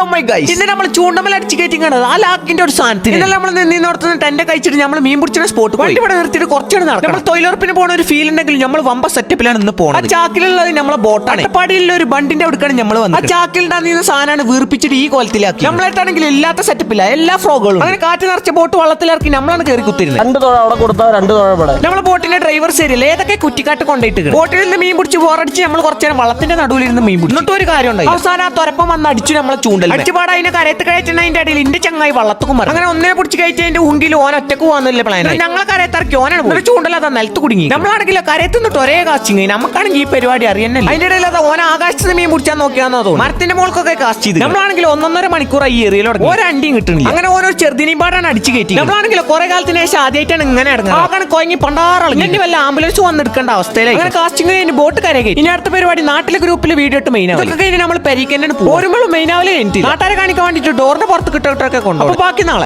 Hello my guys, ഇന്ന് നമ്മൾ ചൂണ്ടമല അടിച്ച് കയറ്റിങ്ങാണ് ആ ലാക്കിന്റെ ഒരു സാധനത്തിന്. ഇന്നലെ നമ്മൾ നിന്നോടത്തുനിന്ന് ടെന്റ് കഴിച്ചിട്ട് നമ്മൾ മീൻ പിടിച്ച സ്പോട്ട് വണ്ടി ഇവിടെ നിർത്തിയിട്ട് കുറച്ചാണ് നടക്കും. നമ്മൾ തൊഴിലുറപ്പിന് പോണ ഒരു ഫീൽ ഉണ്ടെങ്കിൽ നമ്മൾ വമ്പ സെറ്റപ്പിലാണ് ഇന്ന് പോകുന്നത്. ആ ചാക്കിലുള്ളത് നമ്മളെ ബോട്ടാണ്. അട്ടപ്പാടിയിലുള്ള ഒരു ബണ്ടിന്റെ അടുക്കാണ് നമ്മൾ വന്നത്. ആ ചാക്കിലുണ്ടാകുന്ന സാധനമാണ് വീർപ്പിച്ചിട്ട് ഈ കോലത്തിലാക്കി. നമ്മളായിട്ടാണെങ്കിൽ ഇല്ലാത്ത സെറ്റപ്പില്ല, എല്ലാ ഫ്രോഗുകളും. അങ്ങനെ കാറ്റ് നിറച്ച ബോട്ട് വള്ളത്തിലിറക്കി നമ്മളാണ് കയറി കുത്തിരുന്നത്. നമ്മളെ ബോട്ടിന്റെ ഡ്രൈവർ ശരിയല്ല, ഏതൊക്കെ കുറ്റിക്കാട്ട് കൊണ്ടിട്ട് ബോട്ടിൽ നിന്ന് മീൻ പിടിച്ച് ബോറടിച്ച് നമ്മൾ കുറച്ചു നേരം വള്ളത്തിന്റെ നടുവിലിരുന്ന് മീൻ പിടിച്ചു. എന്നിട്ട് ഒരു കാര്യം ഉണ്ടായി, അവസാനം ആ തുരപ്പം വന്ന് അടിച്ചു നമ്മളെ ചൂണ്ടൽ അടിച്ചുപാട് അതിനെ കരയത്ത് കഴിച്ചിട്ട് അടിയിൽ ഇന്റെ ചങ്ങായി വള്ളത്തുക്കും മറന്നു. അങ്ങനെ ഒന്നേ പിടിച്ച് കഴിച്ചതിന്റെ ഉണ്ടിൽ ഓൻ ഒറ്റക്ക് പോകുന്നില്ല പ്ലാൻ. ഞങ്ങളെ കരയത്തിറക്കി ഓനാണ് ചൂണ്ടൽ അതാ നിലത്ത് കുടുങ്ങി. നമ്മളാണെങ്കിലോ കരയത്തുനിന്നിട്ട് ഒരേ കാസ്റ്റിങ്, നമുക്കാണെങ്കിൽ ഈ പരിപാടി അറിയുന്നില്ല. അതിന്റെ ഇടയിൽ അത് ഓന ആകാശത്ത് മീൻ പിടിച്ചാൽ നോക്കിയാന്നോ തോന്നുന്നു. മരത്തിന്റെ മോൾക്കൊക്കെ കാസ്റ്റ് ചെയ്ത് നമ്മളാണെങ്കിൽ 1.5 മണിക്കൂറായി ഈ ഏരിയയിൽ ഒരണ്ടിയും കിട്ടുന്നില്ല. അങ്ങനെ ഓരോ ചെറുതിനെയും പാടാണ് അടിച്ചു കയറ്റി. നമ്മളാണെങ്കിലോ കുറെ കാലത്തിന് ശേഷം ആദ്യമായിട്ടാണ് ഇങ്ങനെ ഇറങ്ങുന്നത്. ആകാണ് കൊയങ്ങി പണ്ടാറളഞ്ഞു. ഇനി വല്ല ആംബുലൻസ് വന്നെടുക്കേണ്ട അവസ്ഥയിലായി. അങ്ങനെ കാസ്റ്റിംഗ് കഴിഞ്ഞ് ബോട്ട് കരകി. ഇനി അടുത്ത പരിപാടി നാട്ടിലെ ഗ്രൂപ്പിൽ വീഡിയോ ഇട്ട് മെയിൻ ആവും. നമ്മൾ പെരിക്കന്നെ പോരുമ്പോൾ മെയിൻ ആവില്ല. നാട്ടുകാരെ കാണിക്കാൻ വേണ്ടിട്ട് ഡോറിന്റെ പുറത്ത് കിട്ടൊക്കെ കൊണ്ടുപോകും. ബാക്കി നാളെ.